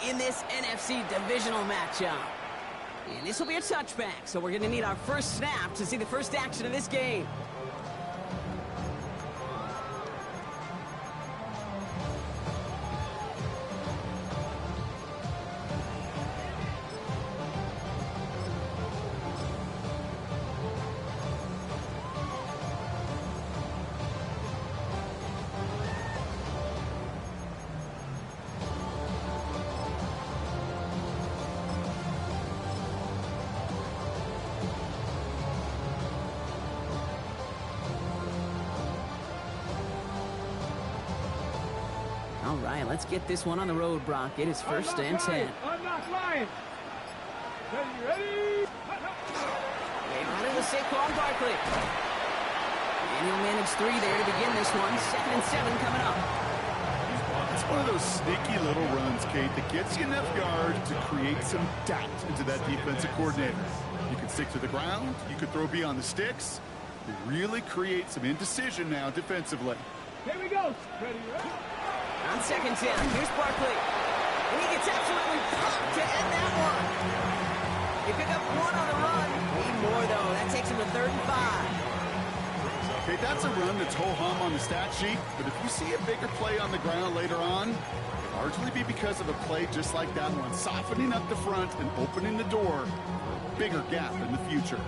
in this NFC Divisional matchup. And this will be a touchback, so we're going to need our first snap to see the first action of this game. All right, let's get this one on the road, Brock. It is first and 10. I'm not lying. Ready? They run it with Saquon Barkley. And he'll manage 3 there to begin this one. 2nd and 7 coming up. It's one of those sneaky little runs, Kate, that gets you enough yards to create some doubt into that defensive coordinator. You can stick to the ground. You could throw beyond the sticks. You really create some indecision now defensively. Here we go. Ready? On 2nd and 10, here's Barkley. And he gets absolutely pumped to end that one. They pick up 1 on the run. Need more, though. That takes him to 3rd and 5. Okay, that's a run that's ho-hum on the stat sheet, but if you see a bigger play on the ground later on, it'll largely be because of a play just like that one, softening up the front and opening the door for a bigger gap in the future.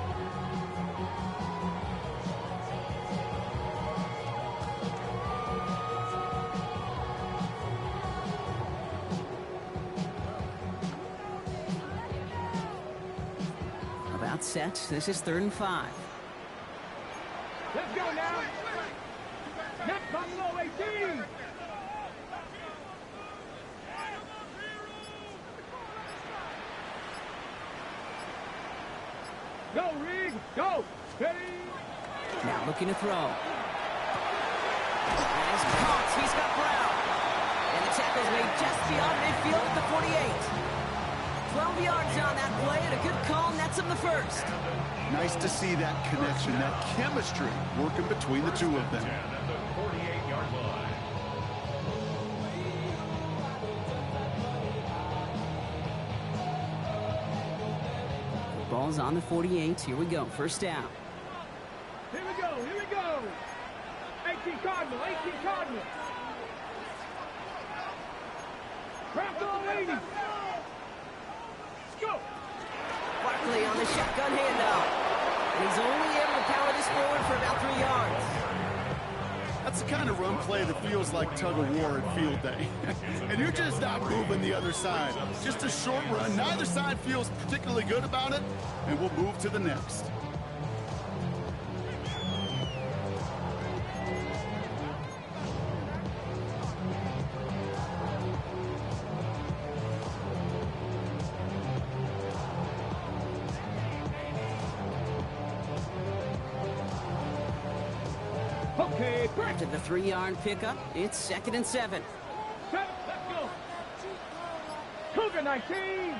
About set. This is 3rd and 5. Let's go now. Next Buffalo 18. Go, Reed. Go. Steady. Now looking to throw. And he's caught. He's got Brown. And the tackle's made just beyond midfield at the 48. 12 yards on that play, and a good call nets him the first. Nice to see that connection, that chemistry working between the two of them. At the 48-yard line. The ball's on the 48. Here we go. First down. Here we go. Here we go. 18 Cardinal. 18 Cardinal. Craft 80. Go! Barkley on the shotgun handoff. And he's only able to power this forward for about 3 yards. That's the kind of run play that feels like tug-of-war at field day. And you're just not moving the other side. Just a short run. Neither side feels particularly good about it, and we'll move to the next. Okay, After the 3-yard pickup, it's 2nd and 7. set, let's go. Cougar 19.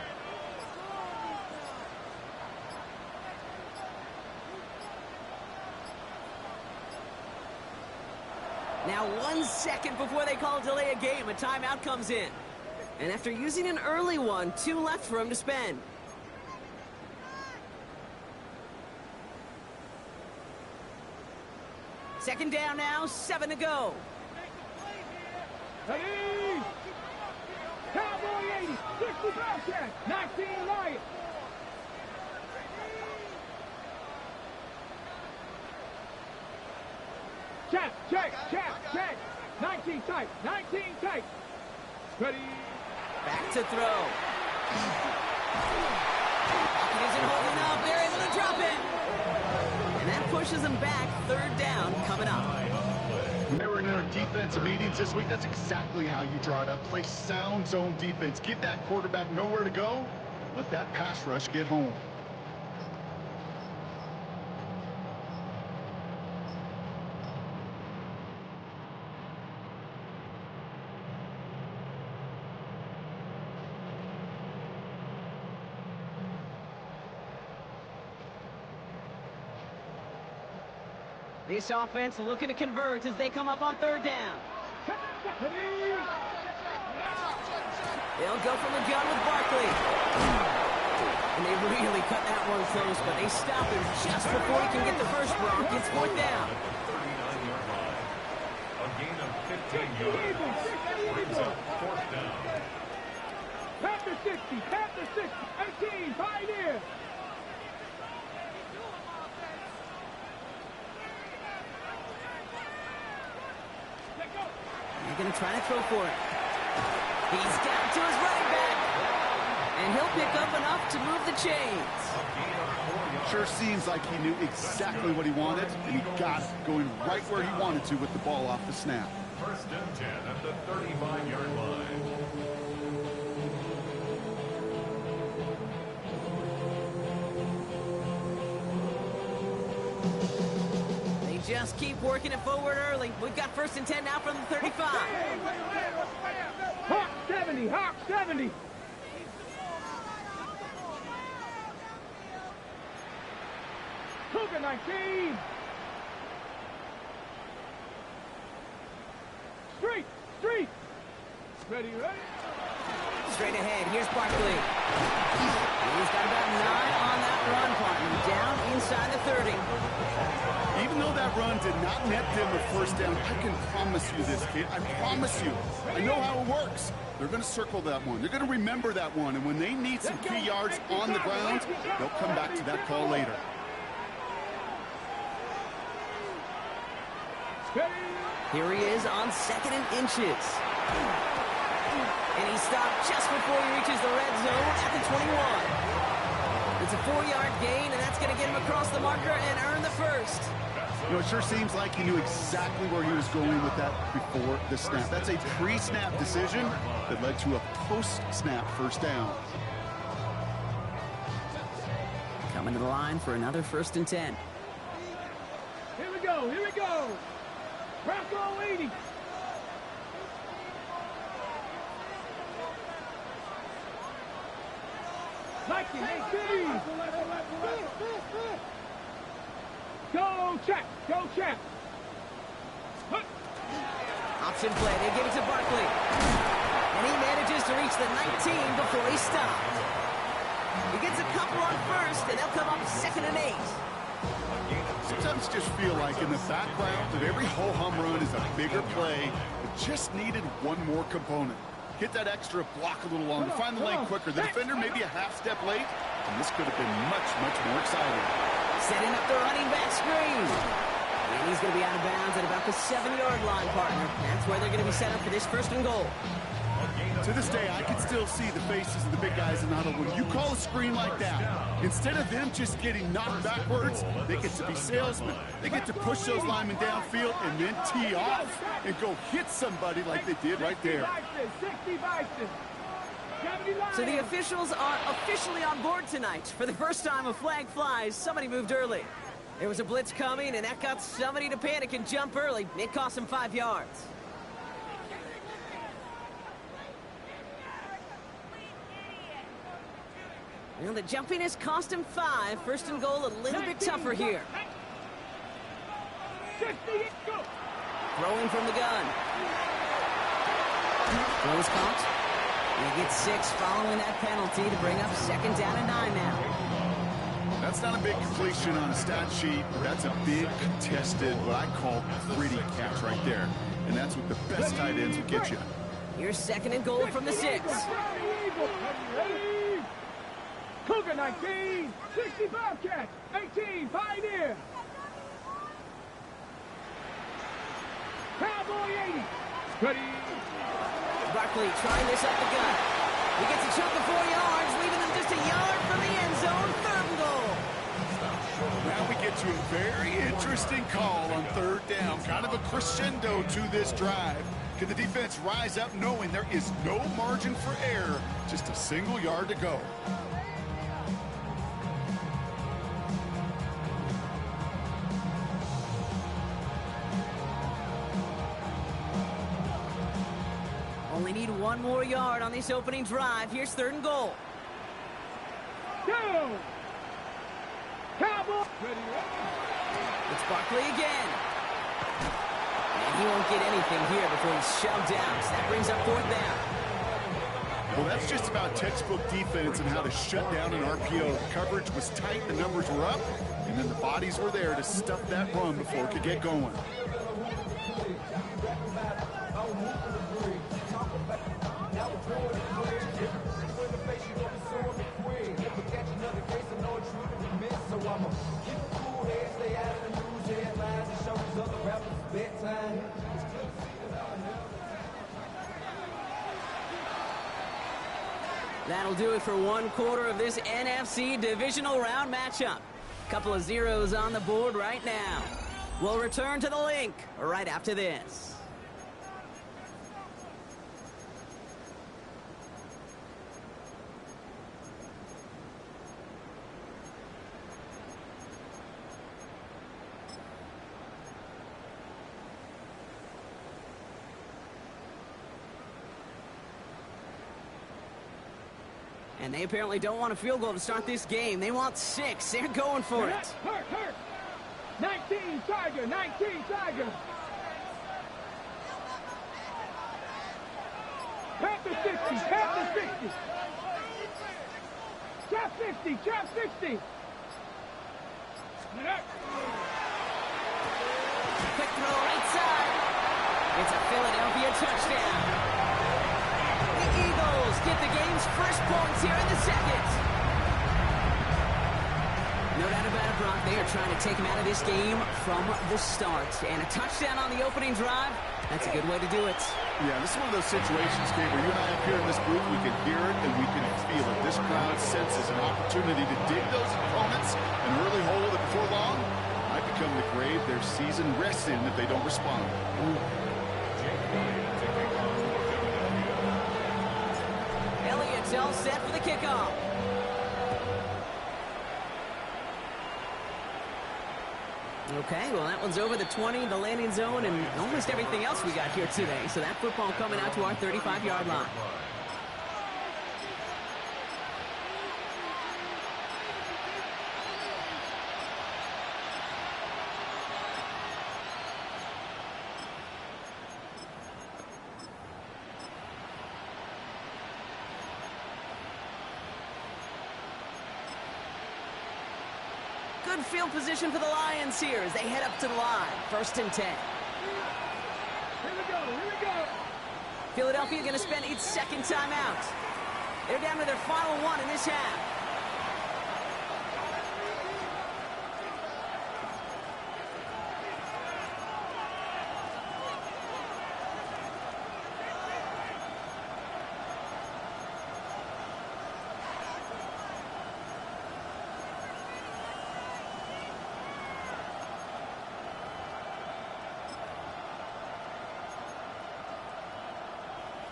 Now 1 second before they call delay a game, a timeout comes in. And after using an early one, 2 left for him to spend. Second down now, 7 to go. Ready? Cowboy 80. 60 Bobcat. 19 Lion. Check. 19 tight. 19 tight. Ready? Back to throw. Pocket isn't holding up. They're able to drop it. And that pushes them back. 3rd down coming up. When they were in our defensive meetings this week, that's exactly how you draw it up. Play sound zone defense. Give that quarterback nowhere to go. Let that pass rush get home. This offense looking to convert as they come up on 3rd down. They'll go from the gun with Barkley. And they really cut that one close, but they stop him just before he can get the first Bronc. It's fourth down. 39-yard line. A gain of 15 yards. Brings up fourth down. Pat the 60, pat the 60, 18, Pioneer. They're going to try to throw for it. He's got to his running back. And he'll pick up enough to move the chains. Sure seems like he knew exactly what he wanted, and he got it, going right where he wanted to with the ball off the snap. First and 10 at the 35-yard line. They just keep working it forward early. We've got first and 10 now from the 35. Hawk 70, Hawk 70. Cougar 19. Street, street. Ready, ready. Straight ahead, here's Barkley. He's got about 9 on that run, partner. Down inside the 30. Even though that run did not net them a first down, I can promise you this, kid. I promise you. I know how it works. They're going to circle that one. They're going to remember that one. And when they need some key yards on the ground, they'll come back to that call later. Here he is on second and inches. And he stopped just before he reaches the red zone at the 21. It's a 4-yard gain, and that's going to get him across the marker and earn the first. You know, it sure seems like he knew exactly where he was going with that before the snap. That's a pre-snap decision that led to a post-snap first down. Coming to the line for another first and 10. Here we go, here we go. Bronco 80. Nike 18. Go check, go check. Option play, they give it to Barkley. And he manages to reach the 19 before he stopped. He gets a couple on first, and they'll come up second and 8. Sometimes just feel like in the background of every ho-hum run is a bigger play that just needed one more component. Hit that extra block a little longer, find the lane quicker. The defender maybe a half step late, and this could have been much, much more exciting. Setting up the running back screen. And he's going to be out of bounds at about the 7-yard line, partner. That's where they're going to be set up for this first and goal. To this day, I can still see the faces of the big guys in the huddle. When you call a screen like that, instead of them just getting knocked backwards, they get to be salesmen. They get to push those linemen downfield and then tee off and go hit somebody like they did right there. 60 Bison. So the officials are officially on board tonight. For the first time a flag flies, somebody moved early. There was a blitz coming, and that got somebody to panic and jump early. It cost them 5 yards. Well, the jumping has cost him 5. First and goal a little bit tougher here. Throwing from the gun. Throws caught. He gets 6 following that penalty to bring up second down and 9 now. That's not a big completion on a stat sheet, but that's a big contested, what I call gritty catch right there. And that's what the best tight ends will get you. Here's second and goal from the 6. Cougar 19, 60 Bobcats, 18 Pioneer. Cowboy 80. Ready. Barkley trying this up the gut. He gets a chunk of 4 yards, leaving them just a yard from the end zone. Third and goal. Now we get to a very interesting call on third down. Kind of a crescendo to this drive. Can the defense rise up knowing there is no margin for error? Just a single yard to go. Only need 1 more yard on this opening drive. Here's third and goal. Go! Cowboy! It's Barkley again. And he won't get anything here before he's shoved out. So that brings up fourth down. Well, that's just about textbook defense and how to shut down an RPO. The coverage was tight, the numbers were up, and then the bodies were there to stuff that run before it could get going. That'll do it for one quarter of this NFC Divisional Round matchup. Couple of zeros on the board right now. We'll return to the link right after this. And they apparently don't want a field goal to start this game. They want 6. They're going for it. Hurt. 19 Tiger, 19 Tiger. Panther 60, Panther 60. Trap 60, Trap 60. Quick throw right side. It's a Philadelphia touchdown. The Eagles get the game's first points here in the second. No doubt about it, Brock. They are trying to take him out of this game from the start. And a touchdown on the opening drive, that's a good way to do it. Yeah, this is one of those situations, Gabe, where you and I up here in this booth, we can hear it and we can feel it. This crowd senses an opportunity to dig those opponents and really hold it before long. Might become the grave their season rests in if they don't respond. Elliott's all set for the kickoff. Okay, well, that one's over the 20, the landing zone, and almost everything else we got here today. So that football coming out to our 35-yard line. Good field position for the Lions here as they head up to the line. 1st and 10. Here we go. Philadelphia going to spend its second timeout. They're down to their final one in this half.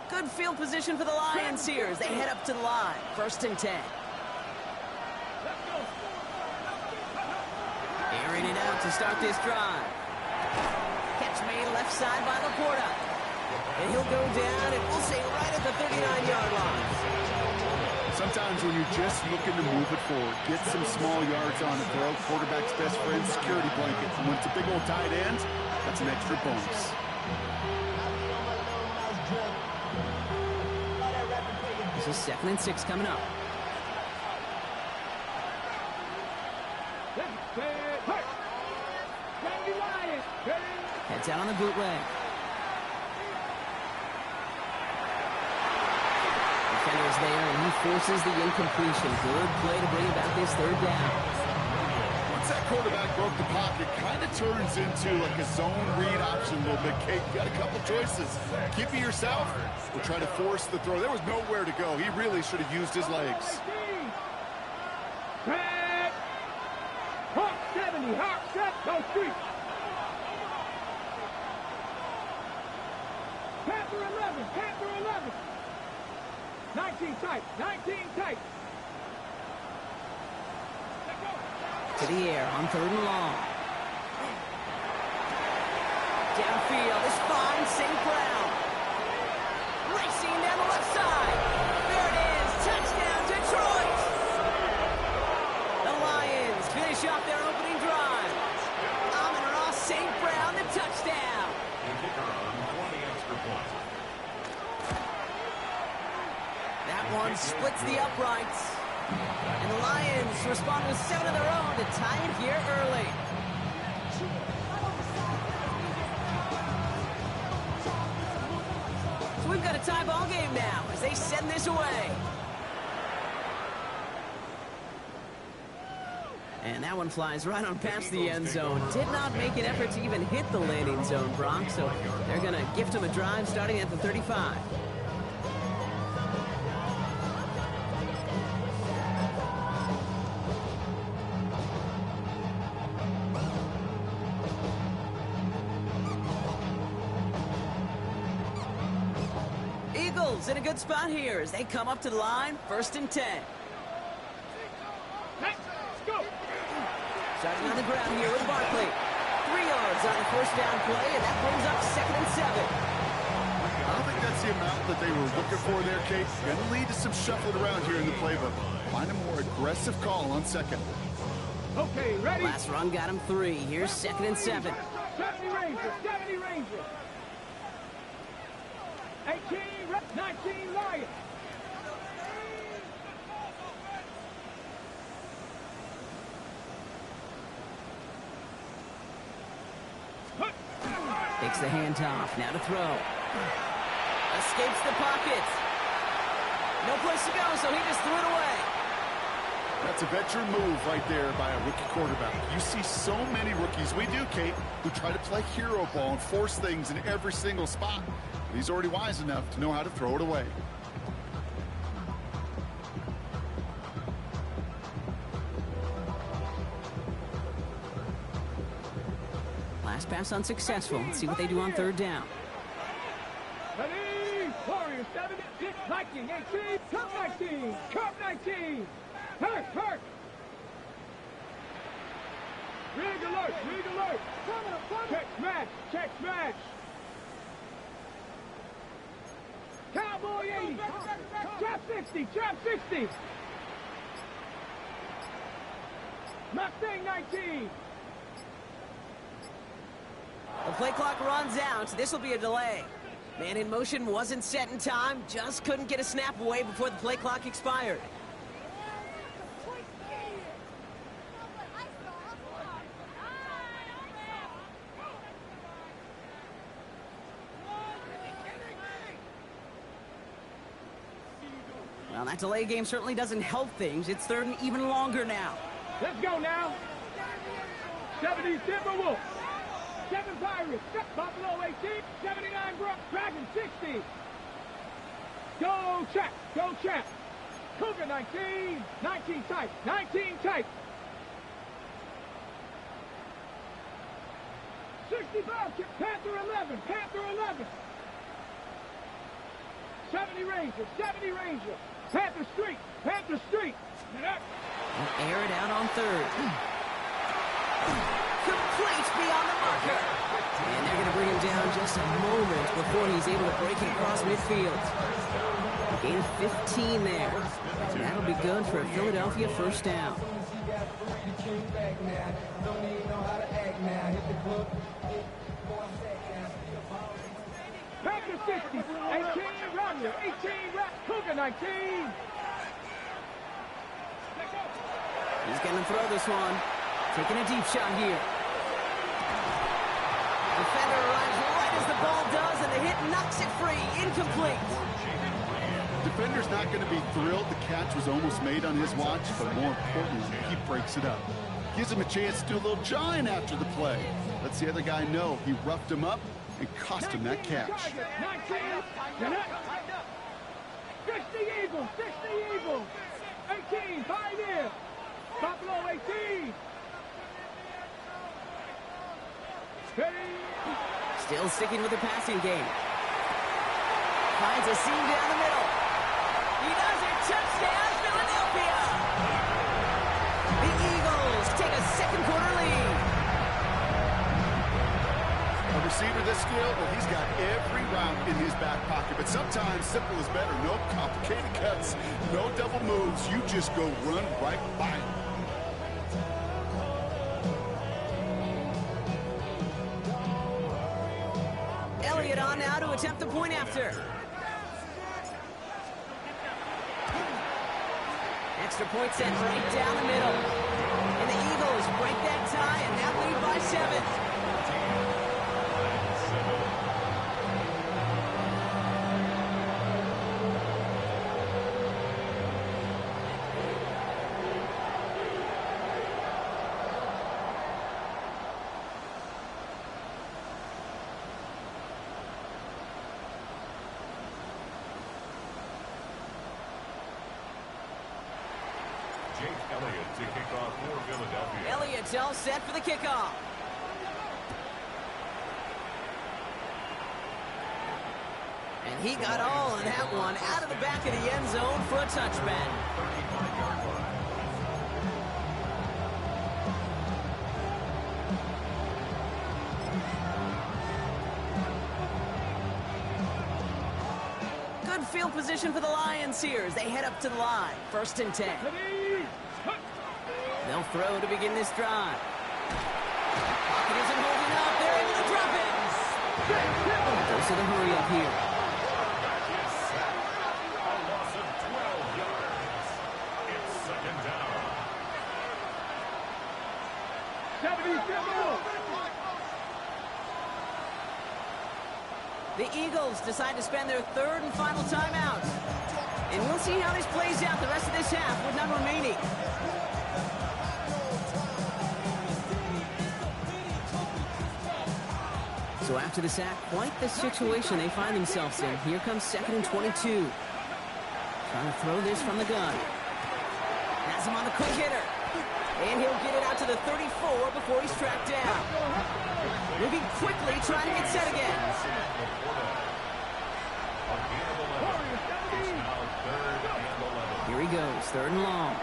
Good field position for the Lions here as they head up to the line. 1st and 10. Airing it out to start this drive. Catch made left side by Laporta. And he'll go down, and we'll say right at the 39-yard line. Sometimes when you're just looking to move it forward, get some small yards on the throw, quarterback's best friend, security blanket. And when it's a big old tight end, that's an extra bonus. This is 2nd and 6 coming up. Heads out on the bootleg. Defender's there, and he forces the incompletion. Good play to bring about this 3rd down. Once that quarterback broke the pocket, kind of turns into like a zone read option a little bit. Kate, you got a couple choices. Keep it yourself or try to force the throw. There was nowhere to go. He really should have used his legs. Hawk 70, Hawk 7, go street. Panther 11, Panther 11. 19 tight, 19 tight. To the air on 3rd and long. Downfield is fine, St. Brown. Racing down the left side. There it is, touchdown Detroit. The Lions finish off their opening drive. Amon-Ra St. Brown, the touchdown. The kicker on 20 extra points. That one splits the uprights. And the Lions respond with 7 of their own to tie it here early. So we've got a tie ball game now as they send this away. And that one flies right on past the end zone. Did not make an effort to even hit the landing zone, Brock. So they're going to gift him a drive starting at the 35. Eagles in a good spot here as they come up to the line, 1st and 10. Let's go. Starting on the ground here with Barkley. 3 yards on the 1st down play, and that brings up 2nd and 7. I don't think that's the amount that they were looking for there, Kate. Going to lead to some shuffling around here in the playbook. Find a more aggressive call on 2nd. Okay, ready? Last run got him 3. Here's 2nd and 7. 70 Rangers, 70 Rangers. 18, 19 Lions. Takes the handoff. Now to throw. Escapes the pocket. No place to go, so he just threw it away. That's a veteran move right there by a rookie quarterback. You see so many rookies, we do, Kate, who try to play hero ball and force things in every single spot. He's already wise enough to know how to throw it away. Last pass unsuccessful. Let's see what they do on 3rd down. Ready? Warriors, 7, 6, Viking, 18, Cup 19, Cup 19. Hurt. Rig alert. Check smash. Cowboy 80. Trap 60. Mustang 19. The play clock runs out. This will be a delay. Man in motion wasn't set in time. Just couldn't get a snap away before the play clock expired. Well, that delay game certainly doesn't help things. It's 3rd and even longer now. Let's go now. 70 Timberwolves. 7 Pirates. Buffalo 18. 79 Dragon 60. Go check. Cougar 19. 19 tight. 65 Panther 11. 70 Rangers. Panther Street. They'll air it out on 3rd. Complete beyond the marker. And they're going to bring him down just a moment before he's able to break it across midfield. Gain of 15 there. And that'll be good for a Philadelphia 1st down. Panther 60. 18 Romney. 18 Cougar 19. He's going to throw this one. Taking a deep shot here. Defender arrives right as the ball does, and the hit knocks it free. Incomplete. Defender's not going to be thrilled the catch was almost made on his watch, but more importantly, he breaks it up. Gives him a chance to do a little jawing after the play. Lets the other guy know he roughed him up and cost him that catch. 19. 60 Eagles. 18 Pioneer. Buffalo 18. Still sticking with the passing game. Finds a seam down the middle. He does it. Touchdown, Philadelphia. The Eagles take a 2nd quarter lead. A receiver this skilled, well, he's got every route in his back pocket, but sometimes simple is better. No complicated cuts, no double moves. You just go run right by him. Elliott on now to attempt the point after. Extra point sent right down the middle. And the Eagles break that tie and now lead by 7. Elliott to kick off for Philadelphia. Elliott's all set for the kickoff. And he got all of that one out of the back of the end zone for a touchback. 35-yard line. Good field position for the Lions here as they head up to the line. 1st and 10. They'll throw to begin this drive. Pocket isn't holding up. They're able to drop it. Goes to the hurry up here. A loss of 12 yards. It's 2nd down. 77. The Eagles decide to spend their 3rd and final timeout. And we'll see how this plays out the rest of this half with none remaining. So after the sack, quite the situation they find themselves in. Here comes 2nd and 22. Trying to throw this from the gun. Has him on the quick hitter. And he'll get it out to the 34 before he's tracked down. Moving quickly, trying to get set again. Here he goes, 3rd and long.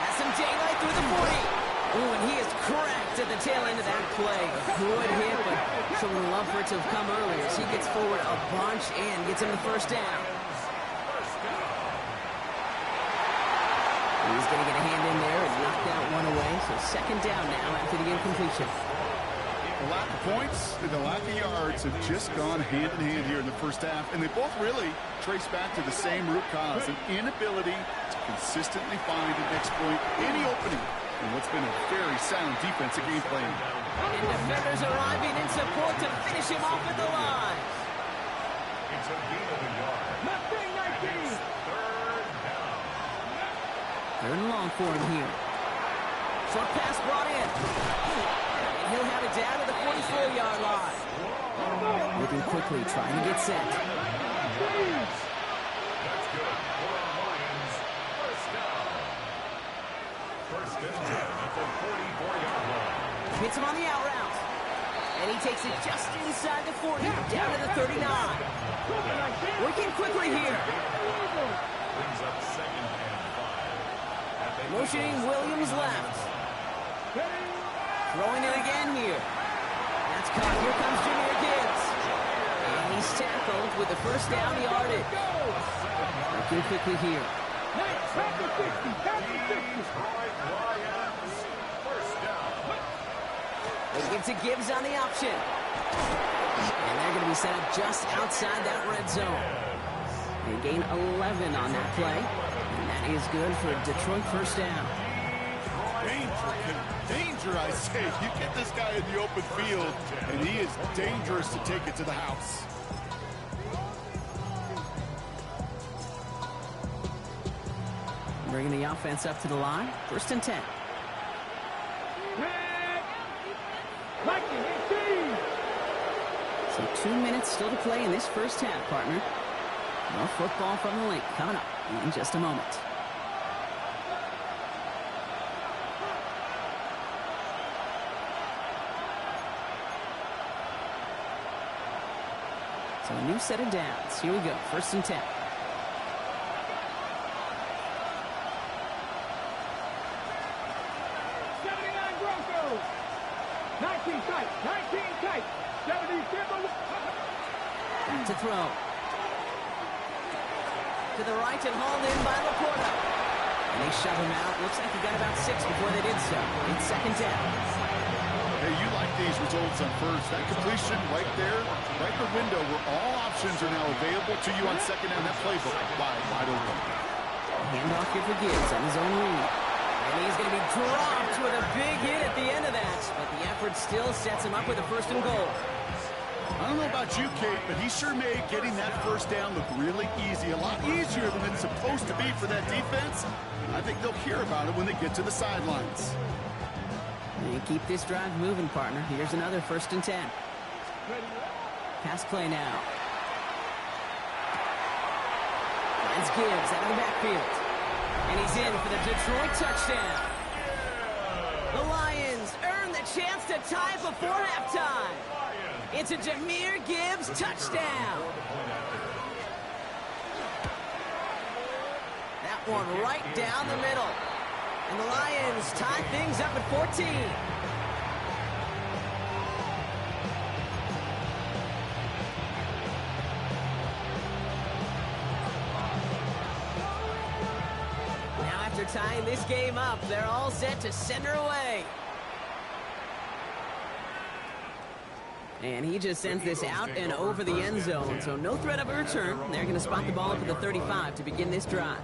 Has some daylight through the 40. Oh, and he is cracked at the tail end of that play. Good hit, but someone would love for it to have come earlier as he gets forward a bunch and gets him the 1st down. He's going to get a hand in there and knock that one away. So 2nd down now after the incompletion. The lack of points and the lack of yards have just gone hand in hand here in the 1st half, and they both really trace back to the same root cause, an inability to consistently find and exploit any opening in what's been a very sound defensive game plan. And defenders arriving in support to finish him off at the line. It's a gain of a yard. 19. 3rd down. 3rd and long for him here. Short pass brought in. And he'll have it down to the 44-yard line. Moving quickly, trying to get set. That's good. For the Lions. 1st down. 1st and 10 at the 44-yard line. Hits him on the out route. And he takes it just inside the 40, down to the 39. Working quickly here. Brings up 2nd and 5. Motioning Williams left. Throwing it again here. That's caught. Here comes Jahmyr Gibbs. And he's tackled with the 1st down yardage. Working quickly here. They give to Gibbs on the option. And they're going to be set up just outside that red zone. They gain 11 on that play. And that is good for a Detroit 1st down. Danger, I say. You get this guy in the open field, and he is dangerous to take it to the house. Bringing the offense up to the line. 1st and 10. So 2 minutes still to play in this 1st half, partner. More football from the link coming up in just a moment. So a new set of downs. Here we go. 1st and 10. Back to throw. To the right and hauled in by Laporta. And they shove him out. Looks like he got about 6 before they did so. It's 2nd down. Hey, you like these results on 1st. That completion right there, right in the window where all options are now available to you on 2nd down. That playbook wide open. Handoff here for Gibbs on his own read. And he's going to be dropped with a big hit at the end of that. But the effort still sets him up with a first and goal. I don't know about you, Kate, but he sure made getting that first down look really easy. A lot easier than it's supposed to be for that defense. I think they'll hear about it when they get to the sidelines. And keep this drive moving, partner. Here's another 1st and 10. Pass play now. Finds Gibbs out of the backfield. And he's in for the Detroit touchdown. The Lions earn the chance to tie before halftime. It's a Jahmyr Gibbs touchdown. That one right down the middle. And the Lions tie things up at 14. Now after tying this game up, they're all set to send her away. And he just sends this out and over the end zone, so no threat of a return. They're going to spot the ball up at the 35 to begin this drive.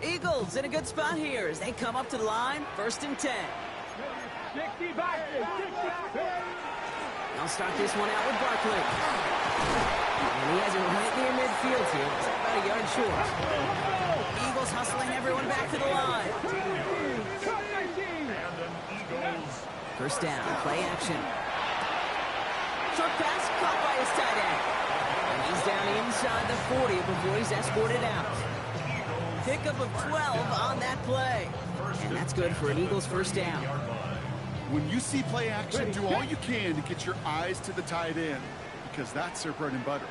Eagles in a good spot here as they come up to the line, 1st and 10. 60 back, 60. I'll start this one out with Barkley. And he has it right near midfield here. It's about a yard short. Eagles hustling everyone back to the line. 1st down, play action. Short pass caught by his tight end. And he's down inside the 40 before he's escorted out. Pickup of 12 on that play. And that's good for an Eagles 1st down. When you see play action, do all you can to get your eyes to the tight end, because that's their bread and butter.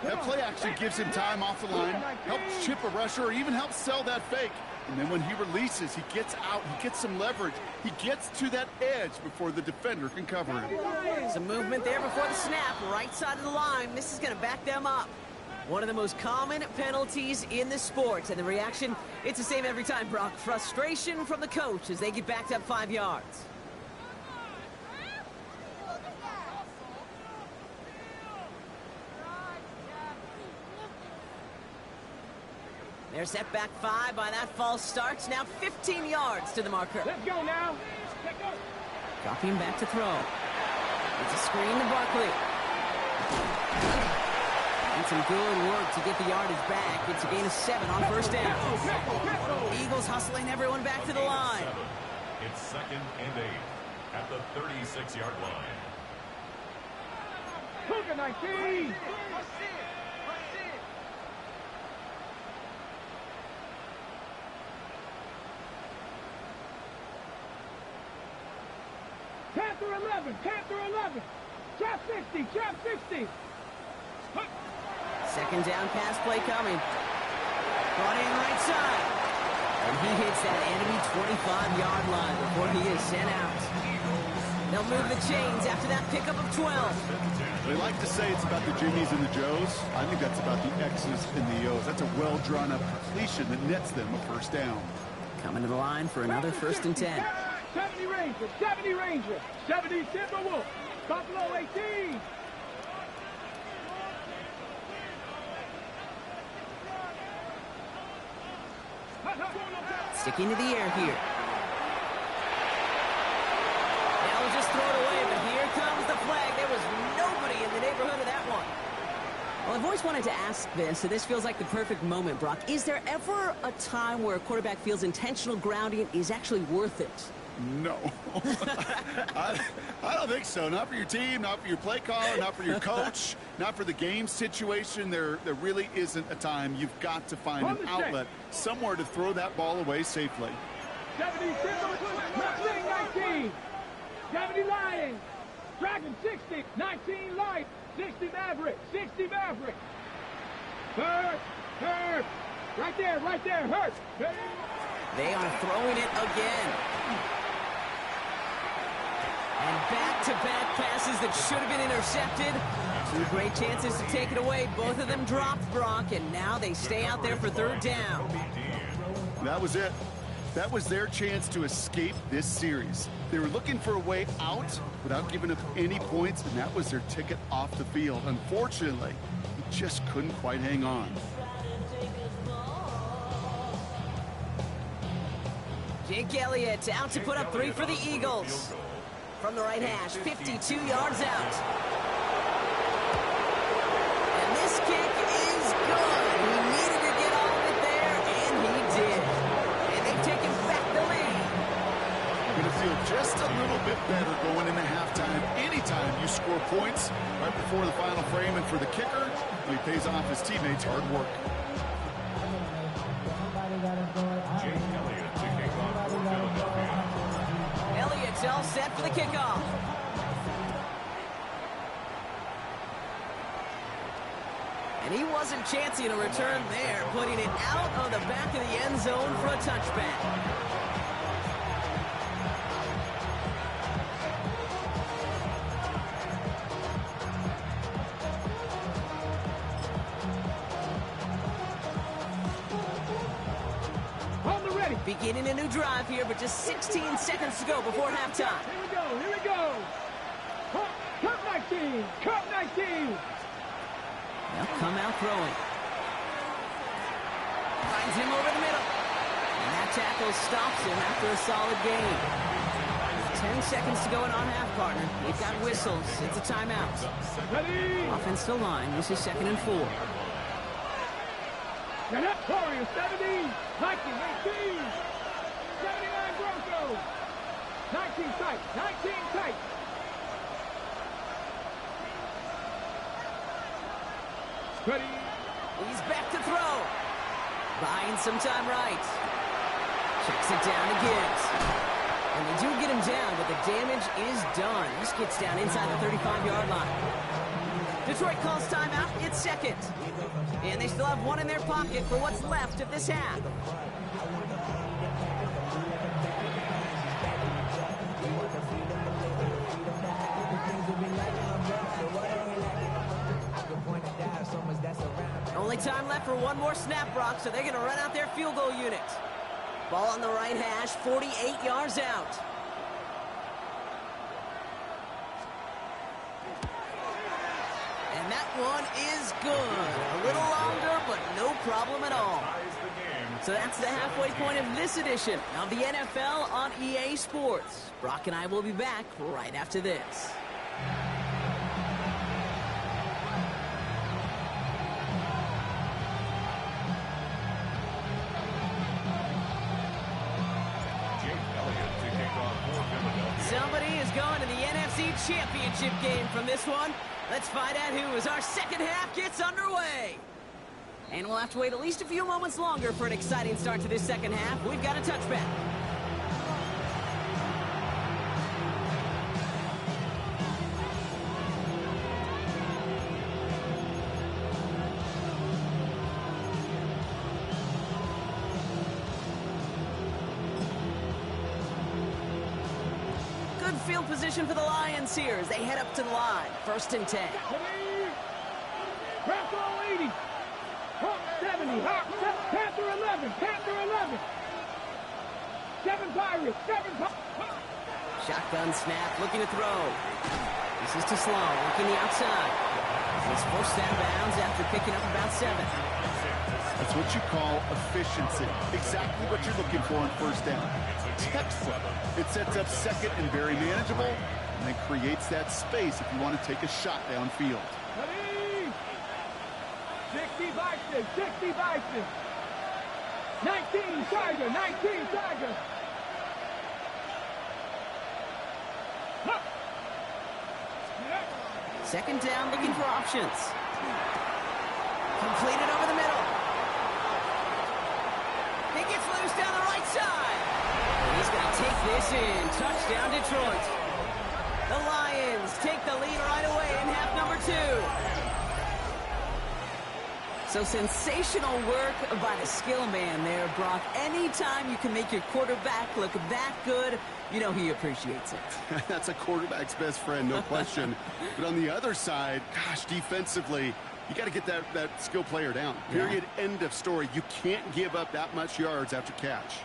That play action gives him time off the line, helps chip a rusher, or even helps sell that fake. And then when he releases, he gets out, he gets some leverage. He gets to that edge before the defender can cover him. Some movement there before the snap, right side of the line. This is going to back them up. One of the most common penalties in the sport. And the reaction, it's the same every time, Brock. Frustration from the coach as they get backed up 5 yards. They're set back 5 by that false start. Now 15 yards to the marker. Let's go now. Let's go. Dropping back to throw. It's a screen to Barkley. And some good work to get the yardage back. It's a gain of 7 on 1st down. Eagles hustling everyone back to the line. It's 2nd and 8 at the 36-yard line. Cougar 19. Panther 11, Panther 11. Trap 60, trap 60. 2nd down pass play coming. Brought in right side. And he hits that enemy 25-yard line before he is sent out. They'll move the chains after that pickup of 12. They like to say it's about the Jimmies and the Joes. I think that's about the X's and the O's. That's a well-drawn-up completion that nets them a 1st down. Coming to the line for another 1st and 10. 70 Ranger, 70 Ranger, 70 Timberwolf, Buffalo 18. Sticking to the air here. They'll just throw it away, but here comes the flag. There was nobody in the neighborhood of that one. Well, I've always wanted to ask this, so this feels like the perfect moment, Brock. Is there ever a time where a quarterback feels intentional grounding is actually worth it? No. I don't think so. Not for your team, not for your play caller, not for your coach, not for the game situation. There really isn't a time. You've got to find an outlet, somewhere to throw that ball away safely. 70 Mustang 19. 70 Lions. Dragon 60. 19 Lions. 60 Maverick. 60 Maverick. Hurt. Hurt. Right there. Right there. Hurt. Hurt. They are throwing it again. And back-to-back passes that should have been intercepted. Two great chances to take it away. Both of them dropped, Brock, and now they stay out there for third down. That was it. That was their chance to escape this series. They were looking for a way out without giving up any points, and that was their ticket off the field. Unfortunately, he just couldn't quite hang on. Jake Elliott out to put up 3 for the Eagles. From the right hash, 52 yards out. And this kick is good. He needed to get all of it there, and he did. And they've taken back the lead. You're going to feel just a little bit better going into halftime. Anytime you score points right before the final frame, and for the kicker, he pays off his teammates' hard work. Jake Elliott to kick off for Philadelphia. Elliott's all set for the kickoff. And he wasn't chancing a return there, putting it out of the back of the end zone for a touchback. Beginning a new drive here, but just 16 seconds to go before halftime. Here we go, here we go. Cut 19, cut 19. They'll come out throwing. Finds him over the middle. And that tackle stops him after a solid gain. 10 seconds to go in our half, partner. We've got whistles. It's a timeout. Ready. Offensive line. This is 2nd and 4. Get up, Warriors, 70, 19, 18, 79 Broncos, 19 tight, 19 tight. Ready. He's back to throw. Buying some time right. Checks it down to Gibbs. And they do get him down, but the damage is done. This gets down inside the 35-yard line. Detroit calls timeout. It's second. And they still have one in their pocket for what's left of this half. Only time left for one more snap, Brock, so they're going to run out their field goal unit. Ball on the right hash, 48 yards out. And that one is good. A little longer, but no problem at all. So that's the halfway point of this edition of the NFL on EA Sports. Brock and I will be back right after this. Somebody is going to the NFC Championship game from this one. Let's find out who, as our second half gets underway. And we'll have to wait at least a few moments longer for an exciting start to this second half. We've got a touchback. Good field position for the Lions here as they head up to the line. 1st and 10. Bronco 80. Hawk 70. Hawk Panther 11. Panther 11. 7 Pirates. 7 Pirates. Shotgun snap, looking to throw. This is to Sloan, looking the outside. He's forced out of bounds after picking up about 7. That's what you call efficiency. Exactly what you're looking for on 1st down. Textbook. It sets up 2nd and very manageable, and then creates that space if you want to take a shot downfield. Ready? 60 Bison. 60 Bison. 19 Tiger. 19 Tiger. Huh. 2nd down, looking for options. Completed over the middle. He gets loose down the right side. He's going to take this in. Touchdown, Detroit. The Lions take the lead right away in half number 2. So sensational work by the skill man there, Brock. Anytime you can make your quarterback look that good, you know he appreciates it. That's a quarterback's best friend, no question. But on the other side, gosh, defensively, you got to get that skill player down. Period. Yeah. End of story. You can't give up that much yards after catch.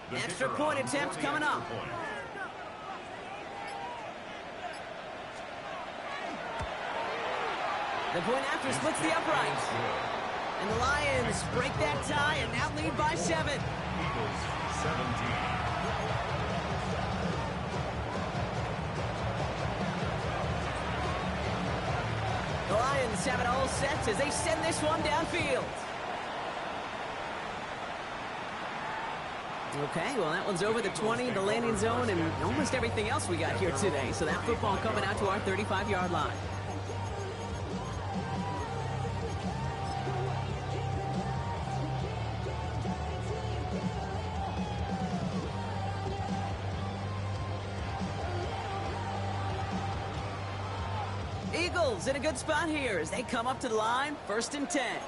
Extra point attempt coming up. The point after splits the uprights. And the Lions break that tie and now lead by 7. Eagles 17. The Lions have it all set as they send this one downfield. Okay, well, that one's over the 20, the landing zone, and almost everything else we got here today. So that football coming out to our 35-yard line. Eagles in a good spot here as they come up to the line, 1st and 10.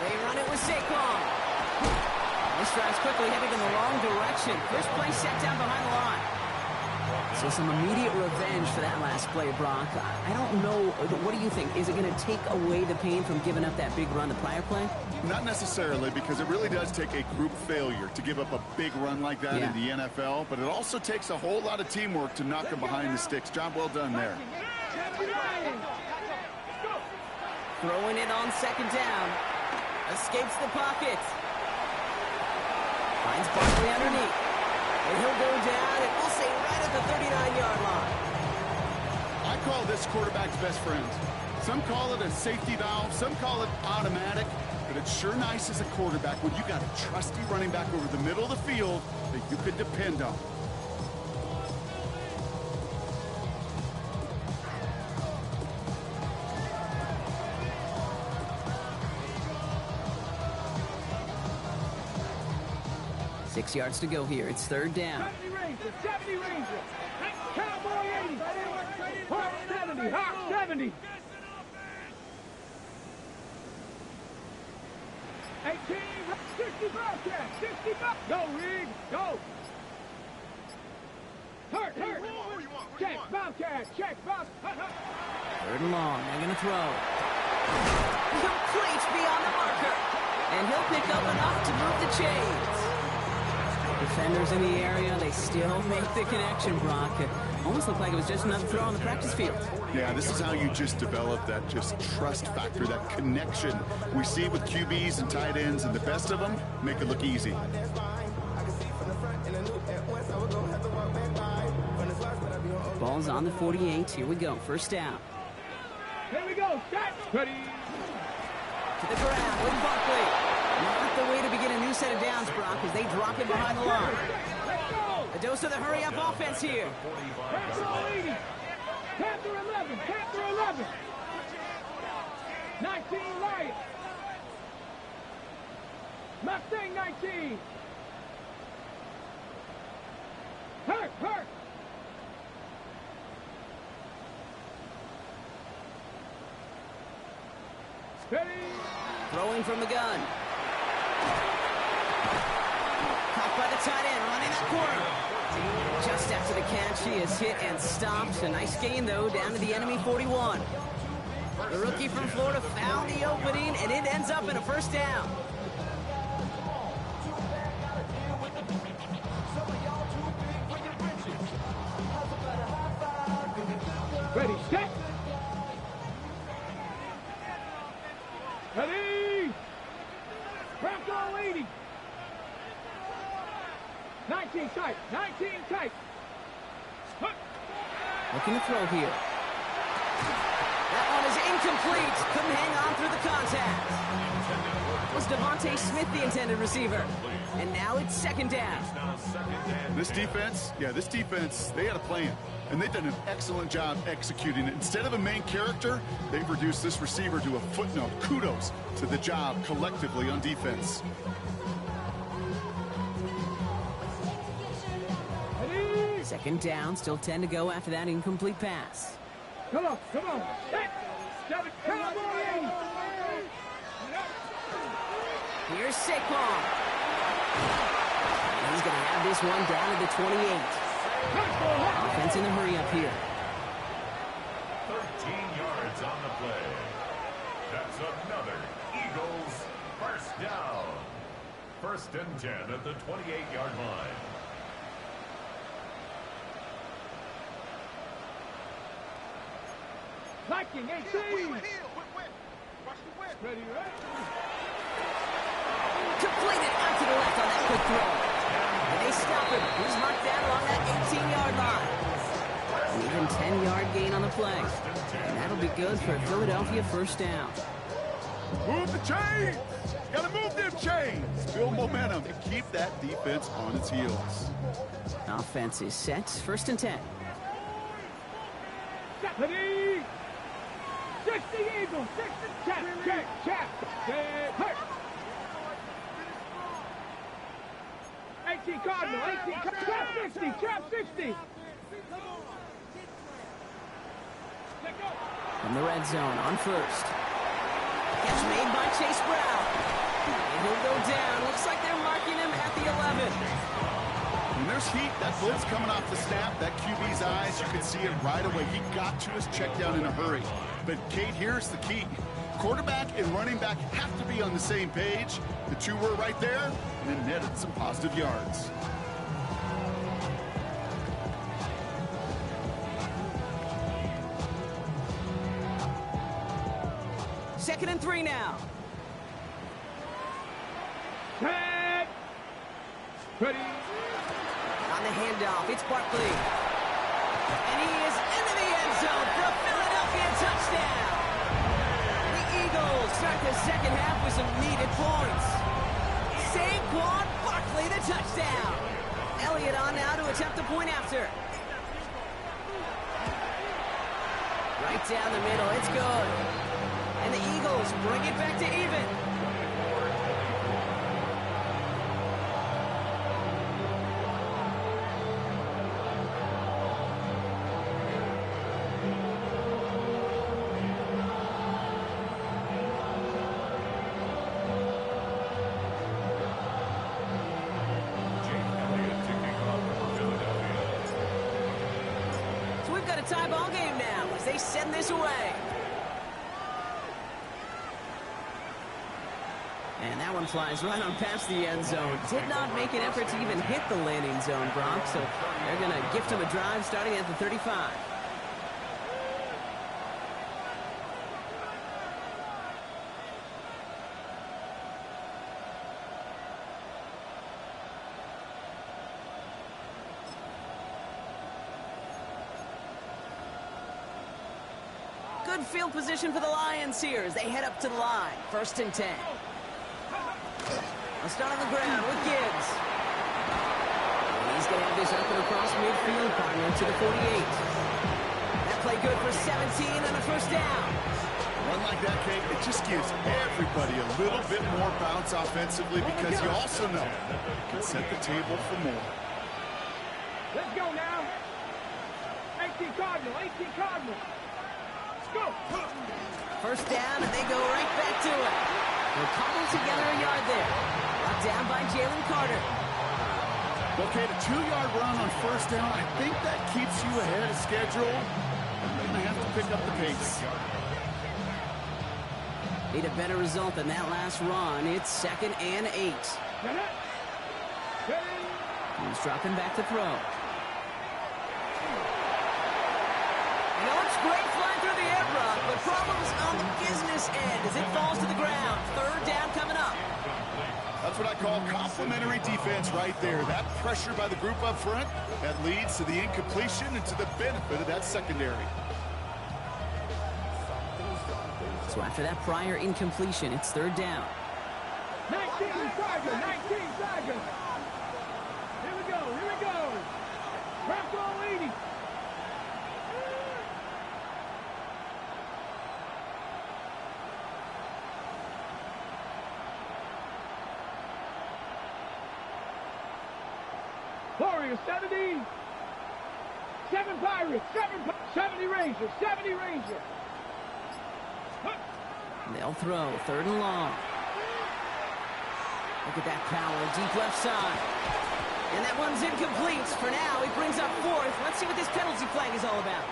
They run it with Saquon. This drive's quickly headed in the wrong direction. First play set down behind the line. So some immediate revenge for that last play, Brock. I don't know. What do you think? Is it going to take away the pain from giving up that big run the prior play? Not necessarily, because it really does take a group failure to give up a big run like that in the NFL. But it also takes a whole lot of teamwork to knock them behind the sticks. Job well done there. Throwing it on 2nd down. Escapes the pocket. Finds Barkley underneath. And he'll go down, and we'll say right at the 39-yard line. I call this quarterback's best friend. Some call it a safety valve. Some call it automatic. But it's sure nice as a quarterback when you got a trusty running back over the middle of the field that you can depend on. Six yards to go here. It's 3rd down. 70 Ranger. Cowboy 80. Hawk 70. Hawk 70. 18. 60 Bobcat. 65. Go, Reed. Go. Hurt. Check. Bobcat. Check. Bobcat. 3rd and long. They're going to throw. Complete beyond the marker. And he'll pick up enough to move the chains. Defenders in the area, they still make the connection, Brock. It almost looked like it was just another throw on the practice field. Yeah, this is how you just develop that just trust factor, that connection. We see it with QBs and tight ends, and the best of them make it look easy. Ball's on the 48. Here we go. 1st down. Here we go. Start. Ready. To the ground with Barkley. Not the way to begin a new set of downs, Brock, as they drop it behind the line. A dose of the hurry-up offense here. Panther 80. Panther 11. Panther 11. 19 Lions. Mustang 19. Hurt. Steady. Throwing from the gun. Caught by the tight end, running that corner. Just after the catch, he is hit and stopped. A nice gain, though, down to the enemy 41. The rookie from Florida found the opening, and it ends up in a 1st down. Ready, set. Ready. Bronco 80. 19 tight. 19 tight. Looking to throw here. That one is incomplete. Couldn't hang on through the contact. Was Devontae Smith the intended receiver? And now it's second down. Now second and This defense, they had a plan. And they've done an excellent job executing it. Instead of a main character, they've reduced this receiver to a footnote. Kudos to the job collectively on defense. Second down, still 10 to go after that incomplete pass. Come on. Hey, come on. Here's Saquon. He's going to have this one down to the 28. Offense in a hurry up here. 13 yards on the play. That's another Eagles first down. First and 10 at the 28-yard line. Liking 18. Ready, right? Completed out to the left on that quick throw. And they stop him. He's marked down along that 18-yard line. An even 10-yard gain on the play. And that'll be good for Philadelphia first down. Move the chains! Gotta move them chains! Build momentum and keep that defense on its heels. Offense is set. First and 10. Ready? 60 Eagles, 60, check. Hurt. 18 Cardinal, trap 60. Let go. From the red zone on first. Catch made by Chase Brown. And he'll go down. Looks like they're marking him at the 11. When there's heat, that blitz coming off the snap, that QB's eyes, you can see it right away. He got to his check down in a hurry. But, Kate, here's the key. Quarterback and running back have to be on the same page. The two were right there, and it netted some positive yards. Second and 3 now. Set. Ready? On the handoff, it's Barkley. And he is into the end zone for a Philadelphia touchdown. The Eagles start the second half with some needed points. Saquon Barkley, the touchdown. Elliott on now to attempt the point after. Right down the middle, it's good. And the Eagles bring it back to even. So we've got a tie ball game now as they send this away. And that one flies right on past the end zone. Did not make an effort to even hit the landing zone, Brock. So they're going to gift him a drive starting at the 35. Good field position for the Lions here as they head up to the line. First and 10. I'll start on the ground with Gibbs. And he's going to have this up and across midfield, partner to the 48. That play good for 17 and a first down. One like that, Kate, it just gives everybody a little bit more bounce offensively because you also know it can set the table for more. Let's go now. 18 Cardinal. Let's go. First down, and they go right back to it. They'll cobble together a yard there. Brought down by Jalen Carter. Okay, the 2-yard run on first down, I think that keeps you ahead of schedule. They're going to have to pick up the pace. Need a better result than that last run. It's second and 8. He's dropping back to throw. You know, it's great flying through the air, Brock, but problems on the business end as it falls to the ground. Third down coming up. That's what I call complimentary defense right there. That pressure by the group up front, that leads to the incompletion and to the benefit of that secondary. So after that prior incompletion, it's third down. 19 Tiger, 19 Tiger. Here we go, here we go. Bronco 80. Warriors 70. 7 Pirates, 70 Rangers, 70 Rangers. They'll throw, 3rd and long. Look at that power, deep left side. And that one's incomplete. For now, he brings up 4th. Let's see what this penalty flag is all about.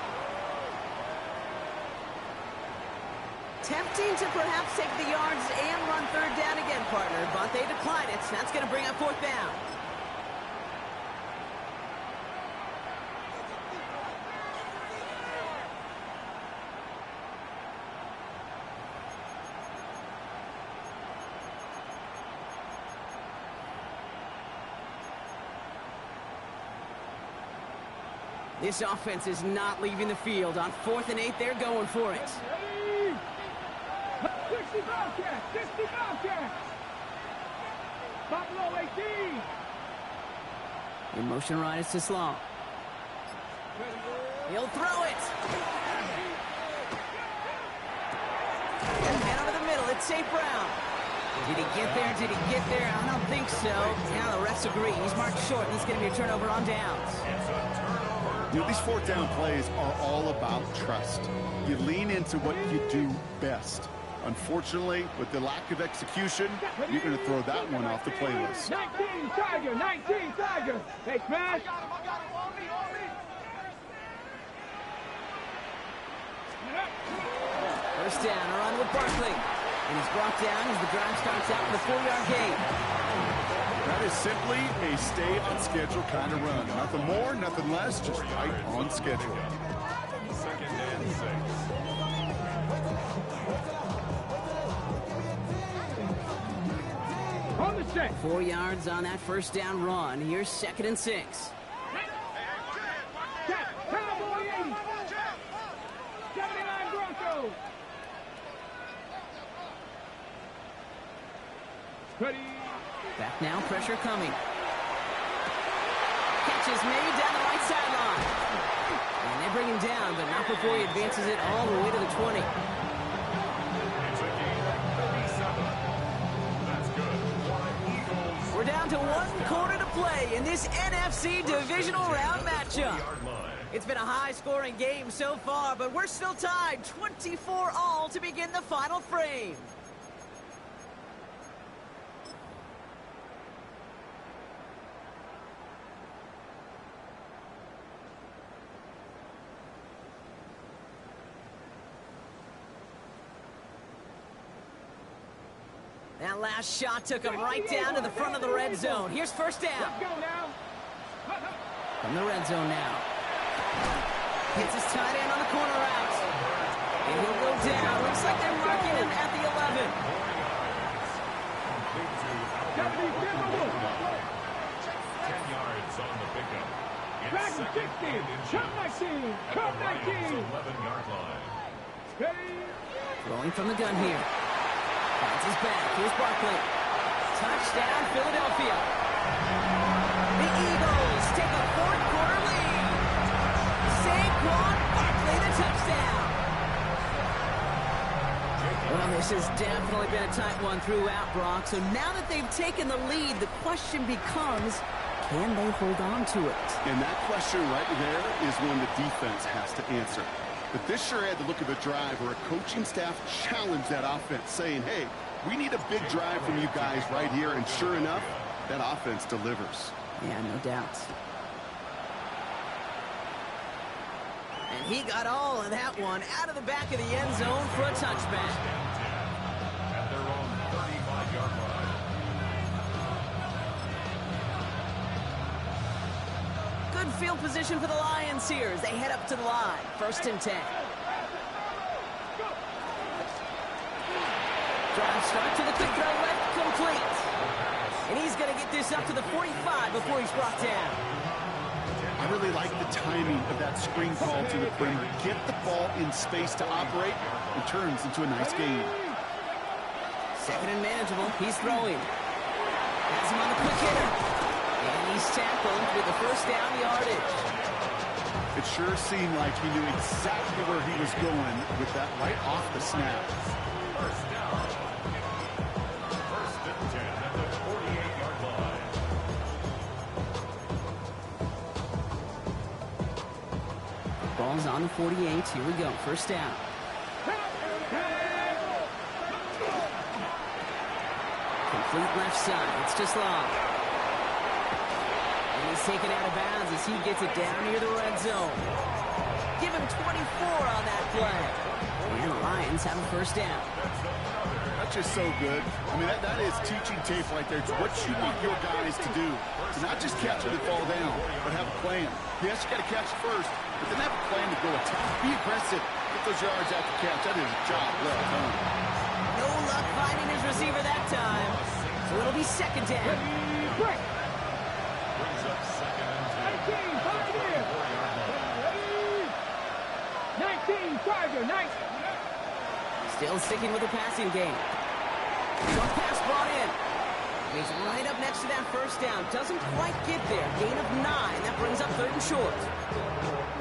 Tempting to perhaps take the yards and run 3rd down again, partner, but they decline it. That's going to bring up 4th down. This offense is not leaving the field. On 4th and 8, they're going for it. 60 Bobcats, 60 Bobcats. Buffalo 18. In motion right is to Sloan. He'll throw it. And over the middle, it's St. Brown. Did he get there? Did he get there? I don't think so. Now the refs agree. He's marked short, and this is going to be a turnover on downs. You know, these 4th down plays are all about trust. You lean into what you do best. Unfortunately, with the lack of execution, you're going to throw that one off the playlist. 19 Tiger, 19 Tiger. Hey, smash. First down, a run with Barkley. And he's brought down as the drive starts out with a 4-yard gain. That is simply a stay on schedule kind of run. Nothing more, nothing less, just right on schedule. 2nd and 6. On the set. 4 yards on that first down run. Here's 2nd and 6. Cowboy 80. 79 Broncos. Ready. Back now, pressure coming. Catch is made down the right sideline. And they bring him down, but not before he advances it all the way to the 20. It's a gain of 37. That's good. We're down to 1 quarter to play in this NFC Divisional Round matchup. It's been a high-scoring game so far, but we're still tied 24-all to begin the final frame. That last shot took him right down to the front of the red zone. Here's first down. Let's go now. From the red zone now. Hits his tight end on the corner out. And he'll go down. Looks like they're marking him at the 11. 10 yards on the pickup. Dragon 60. Come 19. Come 19. 11-yard line. Ready. Throwing from the gun here. Finds his back. Here's Barkley. Touchdown, Philadelphia. The Eagles take a 4th quarter lead. Saquon Barkley, the touchdown. Well, this has definitely been a tight one throughout, Brock. So now that they've taken the lead, the question becomes, can they hold on to it? And that question right there is one the defense has to answer. But this sure had the look of a drive where a coaching staff challenged that offense, saying, hey, we need a big drive from you guys right here. And sure enough, that offense delivers. Yeah, no doubt. And he got all of that one out of the back of the end zone for a touchback. At their own 35-yard line. Good field position for the Lions here as they head up to the line. 1st and 10. Drive start to the quick throw left, complete. And he's going to get this up to the 45 before he's brought down. I really like the timing of that screen call to the perimeter. Get the ball in space to operate. It turns into a nice game. Second and manageable. He's throwing. Has him on the quick hitter. And he's tackled with the first down yardage. It sure seemed like he knew exactly where he was going with that right off the snap. First down. First and 10 at the 48-yard line. Ball's on the 48. Here we go. First down. Complete left side. It's just long. And he's taken out of bounds as he gets it down near the red zone. Give him 24 on that play. And the Lions have a first down. That's just so good. I mean, that is teaching tape right there. It's what you need your guys to do. To not just catch it and fall down, but have a plan. Yes, you got to catch it first, but then have a plan to go attack. Be aggressive. Get those yards after catch. That is a job well done. No luck finding his receiver that time. So it'll be second down. Brings up second and 10. 19, Tiger, 19. Still sticking with the passing game. Short pass brought in. He's right up next to that first down. Doesn't quite get there. Gain of 9. That brings up third and short.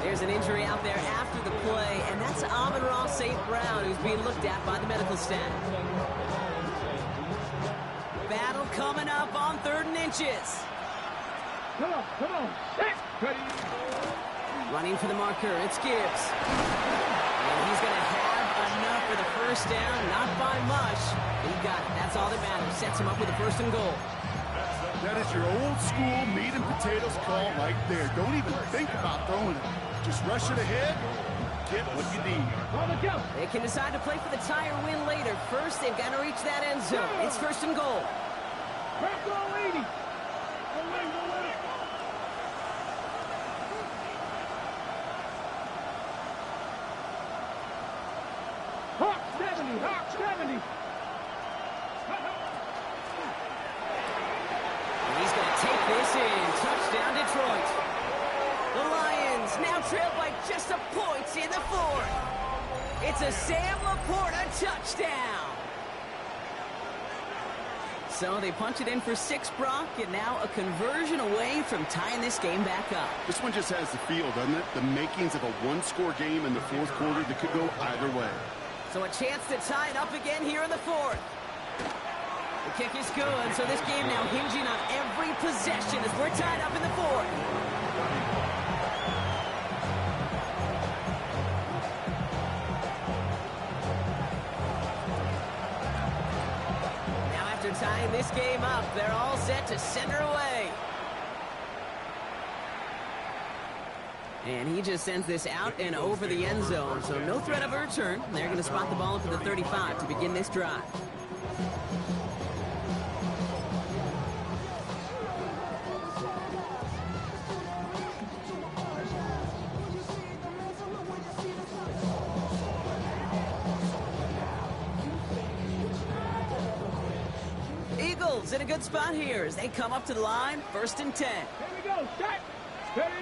There's an injury out there after the play, and that's Amon-Ra St. Brown, who's being looked at by the medical staff. Battle coming up on 3rd and inches. Come on. Running for the marker, it's Gibbs. And he's going to have enough for the first down, not by much. But he got it. That's all that matters. Sets him up with a 1st and goal. That is your old school meat and potatoes call right there. Don't even think about throwing it. Just rush it ahead, get what you need. On the jump. They can decide to play for the tie or win later. First, they've got to reach that end zone. It's 1st and goal. Press all 80. Hawk 70. He's going to take this in. Touchdown, Detroit. The Lions now trail by just a point in the 4th. It's a Sam Laporta touchdown. So they punch it in for 6, Brock, and now a conversion away from tying this game back up. This one just has the feel, doesn't it? The makings of a one-score game in the 4th quarter that could go either way. So a chance to tie it up again here in the 4th. The kick is good, so this game now hinging on every possession as we're tied up in the 4th. Now after tying this game up, they're all set to send her away. And he just sends this out and over the end zone, so no threat of a return. They're going to spot the ball up to the 35 to begin this drive. Eagles in a good spot here as they come up to the line, 1st and 10. Here we go. Start. Ready.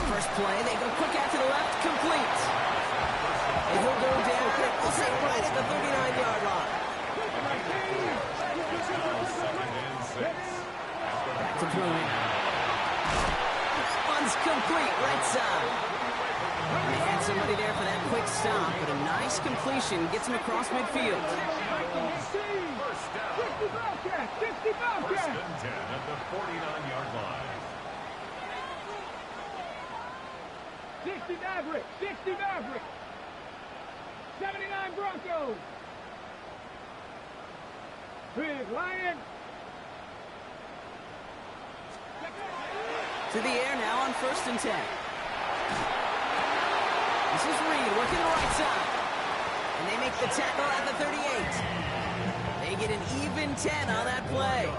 First play, they go quick out to the left, complete. And he'll go down quick. We'll say right at the 39-yard line. Back to throwing. That one's complete, right side. They had somebody there for that quick stop, but a nice completion gets him across midfield. First down. 50 Bobcat. First and 10 at the 49-yard line. 60 Maverick. 79 Broncos. Big Lion. To the air now on 1st and 10. This is Reed working the right side. And they make the tackle at the 38. They get an even 10 on that play.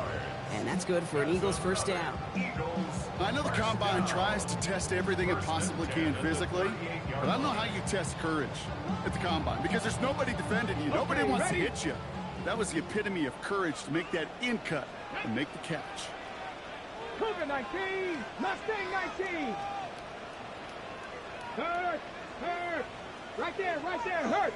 And that's good for an Eagles first down. I know the Combine tries to test everything it possibly can physically, but I don't know how you test courage at the Combine because there's nobody defending you. Nobody wants to hit you. That was the epitome of courage to make that in cut and make the catch. Cougar 19. Mustang 19. Hurt. Right there. Hurt.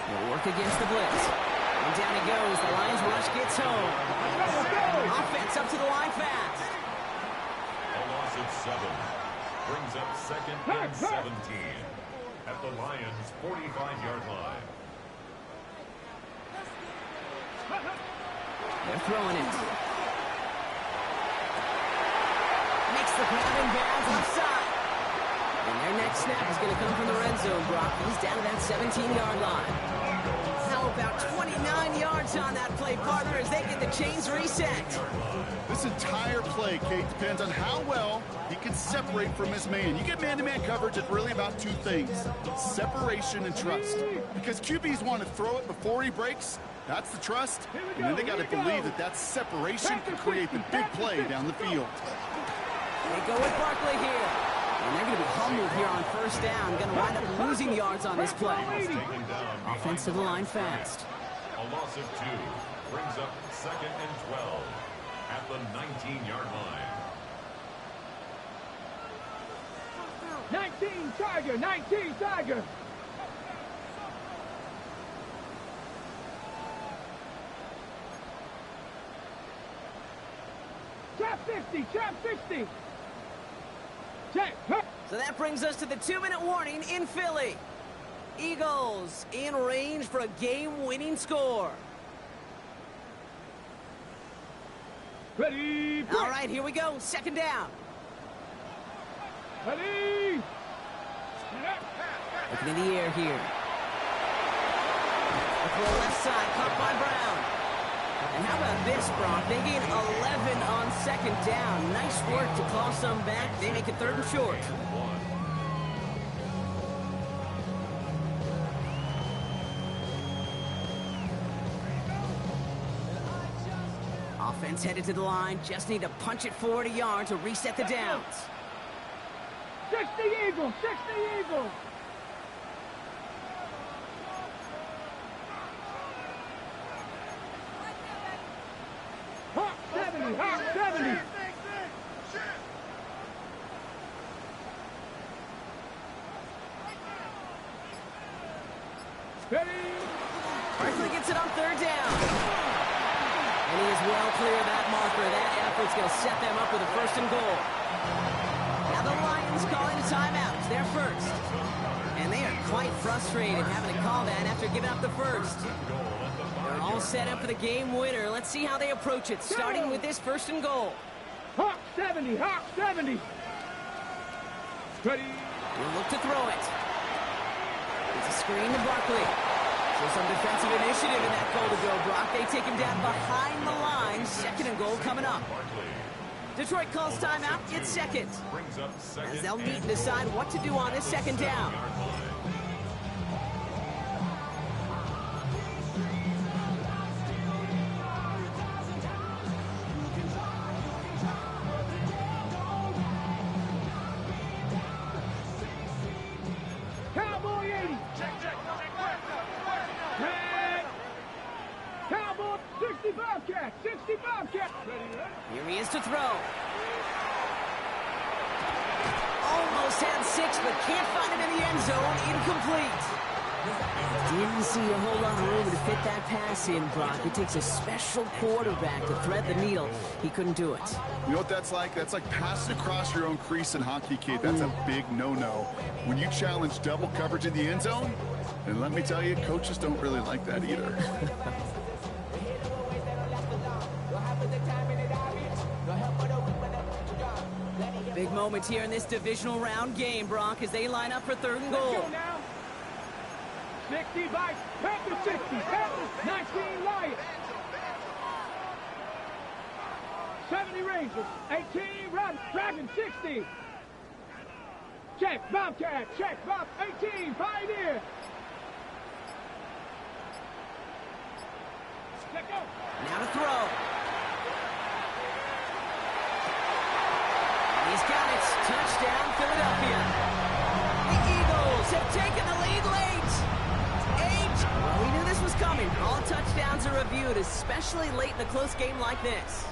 They'll work against the blitz. And down he goes. The Lions rush gets home. Offense up to the line fast. A loss of 7. Brings up second and 17 at the Lions' 45-yard line. They're throwing it. Makes the grab and bounds offside. And their next snap is going to come from the red zone, Brock. He's down to that 17-yard line. How about 29 yards on that play, partner, as they get the chains reset? This entire play, Kate, depends on how well he can separate from his man. You get man-to-man coverage, it's really about two things: separation and trust. Because QBs want to throw it before he breaks. That's the trust. And then they got to believe that that separation can create the big play down the field. They go with Barkley here. And they're going to be humbled here on first down. Going to wind up losing yards on this play. Offense to the line fast. A loss of 2 brings up second and 12 at the 19-yard line. 19 Tiger, 19 Tiger. Trap 50, trap 50. Check. So that brings us to the 2-minute warning in Philly. Eagles in range for a game-winning score. Ready. Break. All right, here we go. Second down. Ready. Looking in the air here. The throw left side, caught by Brown. And how about this, Brock? They gain 11 on second down. Nice work to claw some back. They make it 3rd and short. Offense headed to the line. Just need to punch it forward a yard to reset the downs. 60 Eagles, 60 Eagles. Hawk 70, Hawk 70. Ready. Barkley gets it on 3rd down. And he is well clear of that marker. That effort's going to set them up with a 1st and goal. Now the Lions calling a timeout. It's their first. And they are quite frustrated having to call that after giving up the first. They're all set up for the game winner. Let's see how they approach it, starting with this 1st and goal. Hawk 70, Hawk 70. Ready. We'll look to throw it. It's a screen to Barkley. So some defensive initiative in that goal to go, Brock. They take him down behind the line. 2nd and goal coming up. Detroit calls timeout. It's second. As they'll meet and decide what to do on this 2nd down. Cowboy 80. Red. Cowboy 60 Bobcat, 60 Bobcat. Here he is to throw. Almost had 6, but can't find him in the end zone. Incomplete. Didn't see a whole lot of room to fit that pass in, Brock. It takes a special quarterback to thread the needle. He couldn't do it. You know what that's like? That's like passing across your own crease in hockey, Kate. That's a big no-no. When you challenge double coverage in the end zone, and let me tell you, coaches don't really like that either. Big moment here in this divisional round game, Brock, as they line up for 3rd and goal. Let's go now. 60 by Panther 60, Panther 19 Lions. 70 Rangers, 18 Dragon 60. Check Bobcat, check Bob 18 Pioneer. Let go. Now to throw. He's got it. Touchdown, Philadelphia. The Eagles have taken the lead late. 8. Well, we knew this was coming. All touchdowns are reviewed, especially late in a close game like this.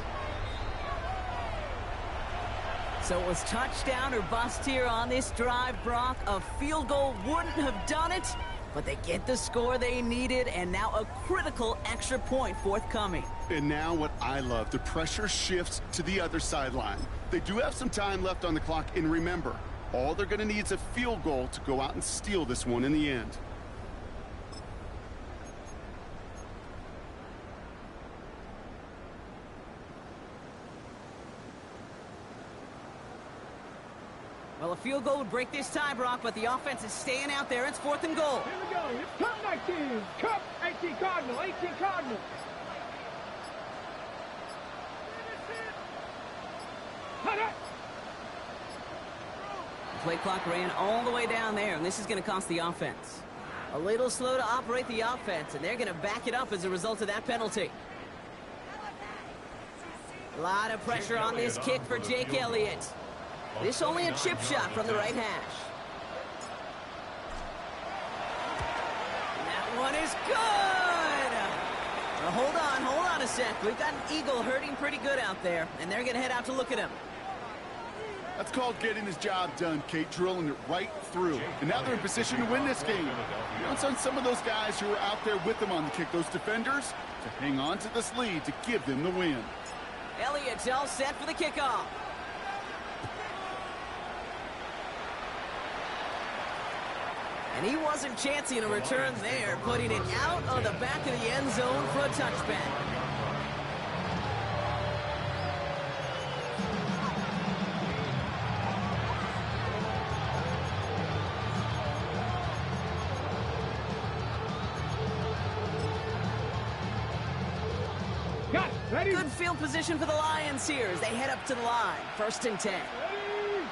So it was touchdown or bust here on this drive, Brock. A field goal wouldn't have done it. But they get the score they needed, and now a critical extra point forthcoming. And now what I love, the pressure shifts to the other sideline. They do have some time left on the clock, and remember, all they're going to need is a field goal to go out and steal this one in the end. Well, a field goal would break this tie, Brock, but the offense is staying out there. It's 4th and goal. Here we go. It's Cup 19. Cup 18 Cardinal. 18 Cardinal. The play clock ran all the way down there, and this is going to cost the offense. A little slow to operate the offense, and they're going to back it up as a result of that penalty. A lot of pressure on this kick for Jake Elliott. This only a chip shot from the right hash. And that one is good! Well, hold on a sec. We've got an Eagle hurting pretty good out there, and they're going to head out to look at him. That's called getting his job done, Kate, drilling it right through. And now they're in position to win this game. You know, it's on some of those guys who are out there with them on the kick, those defenders, to hang on to this lead to give them the win. Elliott's all set for the kickoff. And he wasn't chancing a return there, putting it out of the back of the end zone for a touchback. Got it. Ready? Good field position for the Lions here as they head up to the line. 1st and 10. Ready.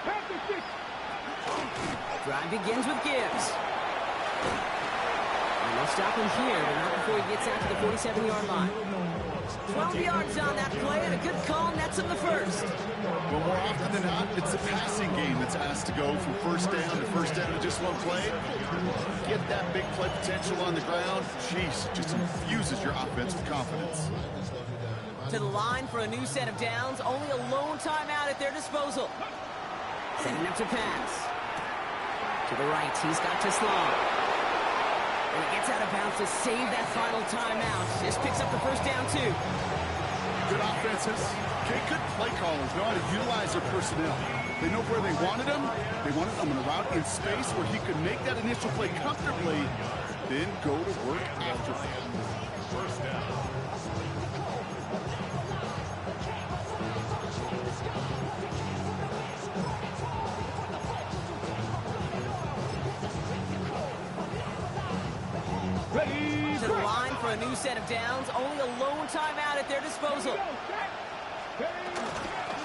Pass the 6. Drive begins with Gibbs. And they'll stop him here, but not before he gets out to the 47-yard line. 12 yards on that play, and a good call nets him the first. Well, more often than not, it's a passing game that's asked to go from first down to just one play. Get that big play potential on the ground. Jeez, just infuses your offense with confidence. To the line for a new set of downs, only a lone timeout at their disposal. Setting up to pass. To the right, he's got to slow. And he gets out of bounds to save that final timeout. This picks up the first down, too. Good offenses. Okay, good play callers know how to utilize their personnel. They know where they wanted him. They wanted him in a route in space where he could make that initial play comfortably, then go to work after that. First down. Ready. To the line for a new set of downs, only a lone timeout at their disposal.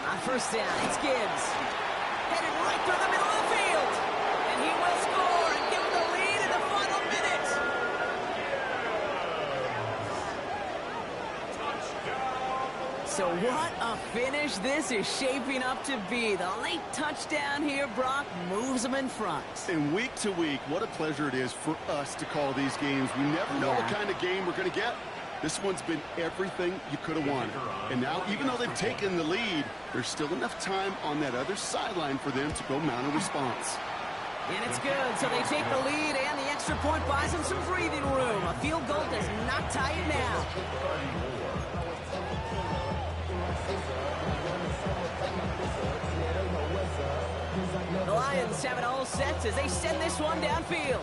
On first down, it's Gibbs. Headed right through the middle of the field. And he will score and give them the lead in the final minute. So what a finish this is shaping up to be. The late touchdown here, Brock, moves them in front. And week to week, what a pleasure it is for us to call these games. We never know what kind of game we're going to get. This one's been everything you could have wanted. And now, even though they've taken the lead, there's still enough time on that other sideline for them to go mount a response. And it's good. So they take the lead, and the extra point buys them some breathing room. A field goal does not tie it now. The Lions have it all set as they send this one downfield.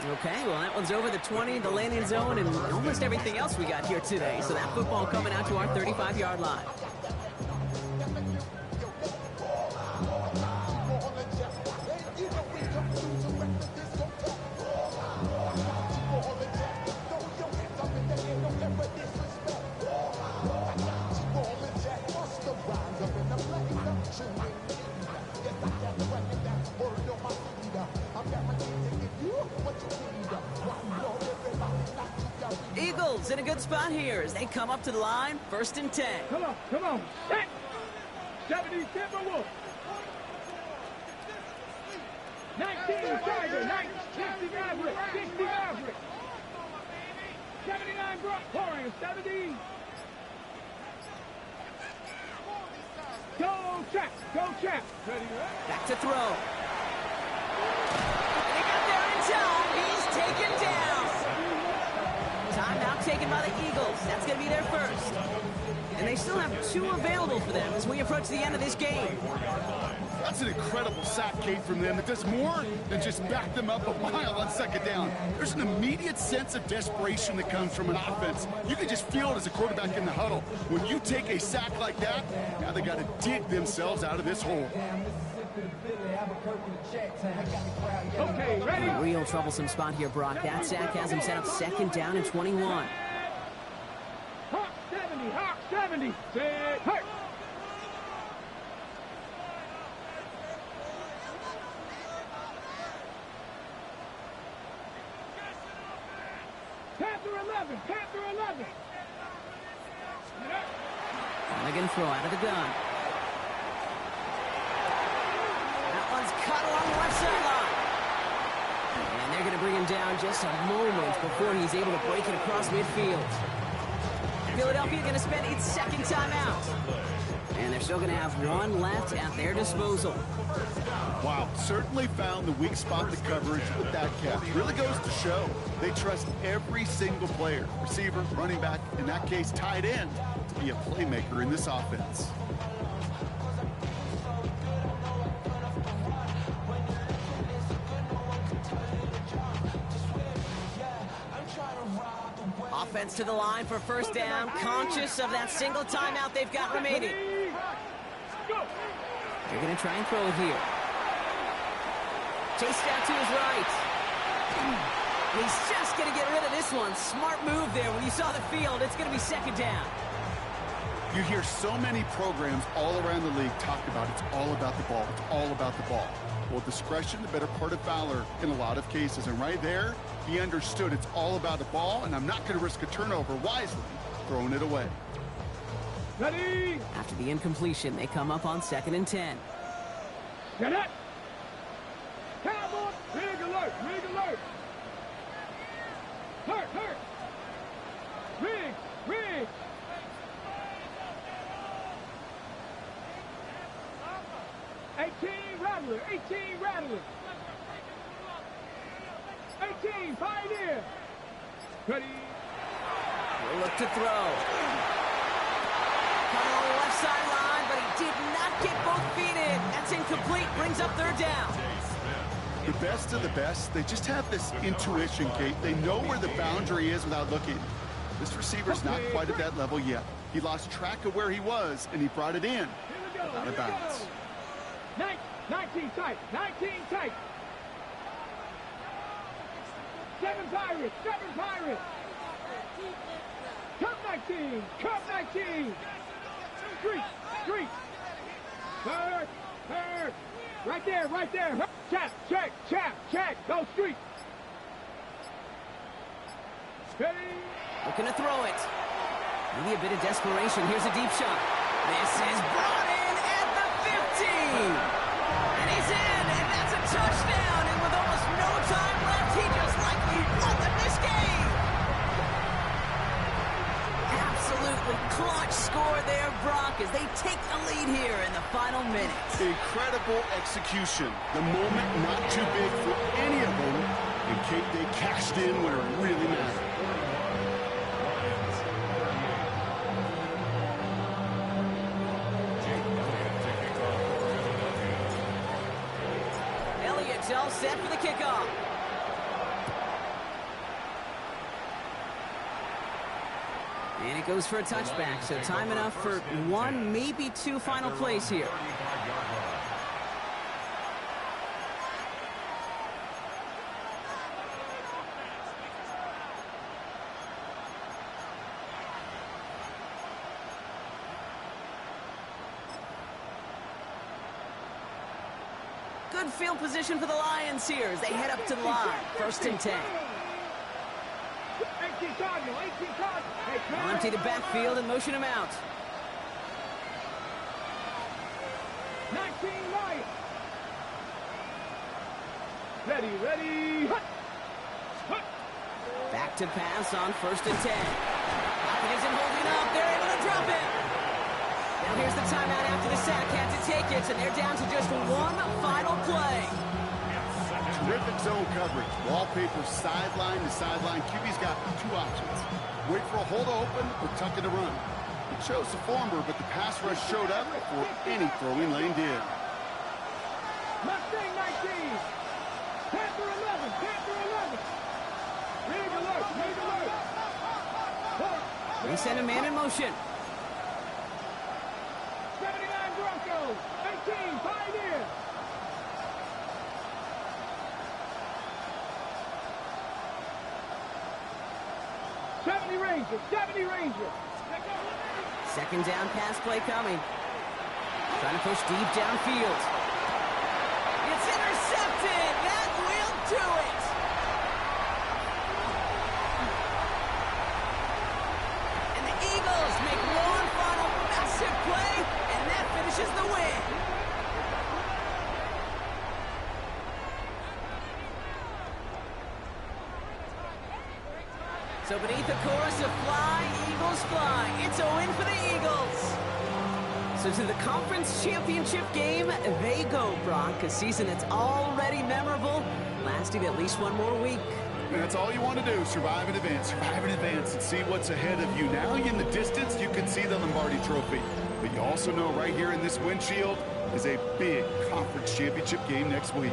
Okay, well, that one's over the 20, the landing zone, and almost everything else we got here today. So that football coming out to our 35-yard line. Eagles in a good spot here as they come up to the line, 1st and 10. Come on. Set. 70 Timberwolves. 19 Tiger. 60 Maverick. 60 Maverick. 79 Brock Pouring. 70. Go, Chap. Go, Chap. Ready, Back to throw. They got there in time. He's taken down. Timeout taken by the Eagles. That's going to be their first. And they still have 2 available for them as we approach the end of this game. That's an incredible sack, Kate, from them. It does more than just back them up a mile on second down. There's an immediate sense of desperation that comes from an offense. You can just feel it as a quarterback in the huddle. When you take a sack like that, now they got to dig themselves out of this hole. Okay, ready? Real troublesome spot here, Brock. That sack has him set up second down and 21. Hawk 70, Hawk 70. Set, hurt. Panther 11, Panther 11. Mulligan throw out of the gun. That one's cut along the left sideline. And they're going to bring him down just a moment before he's able to break it across midfield. Philadelphia going to spend its second timeout. And they're still going to have 1 left at their disposal. Wow, certainly found the weak spot to coverage with that catch. Really goes to show they trust every single player, receiver, running back, in that case tight end, to be a playmaker in this offense. Offense to the line for first down, conscious of that single timeout they've got remaining. They're going to try and throw it here. Chased out to his right. He's just going to get rid of this one. Smart move there. When you saw the field, it's going to be second down. You hear so many programs all around the league talk about it's all about the ball. It's all about the ball. Well, discretion, the better part of valor in a lot of cases. And right there, he understood it's all about the ball, and I'm not going to risk a turnover wisely, throwing it away. Ready? After the incompletion, they come up on 2nd and 10. Get it. Cowboy, rig alert, rig alert. Hurt, hurt. Rig, rig. Rattler, 18 Rattler. 18 Pioneer. Ready. He'll look to throw. Coming on the left sideline, but he did not get both feet in. That's incomplete, brings up 3rd down. The best of the best, they just have this intuition, Kate. They know where the boundary is without looking. This receiver's not quite at that level yet. He lost track of where he was, and he brought it in. Out of bounds. 19 tight, 19 tight. 7 Pirates, 7 Pirates. Cup 19, Cup 19. Street. Hurt. Right there. Check. Go street. Ready. Looking to throw it. Maybe a bit of desperation. Here's a deep shot. This is brought in at the 15. And he's in, and that's a touchdown. And with almost no time left, he just likely won them this game. Absolutely clutch score there, Brock, as they take the lead here in the final minutes. Incredible execution. The moment not too big for any of them. And Kate, they cashed in where it really mattered. Elliott's all set for the kickoff. And it goes for a touchback, so time enough for 1, maybe 2 final plays here. Good field position for the Lions here as they head up to the line. 1st and 10. 18 Cardinal. They'll empty the backfield and motion him out. 19 Lions. Ready. Hut. Back to pass on 1st and 10. Pocket isn't holding up. They're able to drop it. Now here's the timeout after the sack. Had to take it, and they're down to just one final play. Terrific zone coverage. Wallpaper sideline to sideline. QB's got two options. Wait for a hole to open or tuck it to run. It chose the former, but the pass rush showed up before any throwing lane did. Mustang 19. Panther 11. Panther 11. League alert. League alert. They send a man in motion. 79 Broncos. 18 Pioneers. Rangers, 70 Rangers. Second down pass play coming. Trying to push deep downfield. It's intercepted. That will do it. And the Eagles make one final massive play, and that finishes the win. So beneath the chorus of Fly, Eagles Fly, it's a win for the Eagles. So to the conference championship game, they go, Brock. A season that's already memorable, lasting at least one more week. And that's all you want to do, survive in advance, and see what's ahead of you. Now in the distance, you can see the Lombardi Trophy. But you also know right here in this windshield is a big conference championship game next week.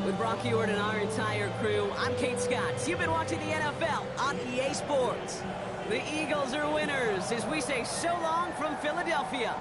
With Brock Ewart and our entire crew, I'm Kate Scott. You've been watching the NFL on EA Sports. The Eagles are winners as we say so long from Philadelphia.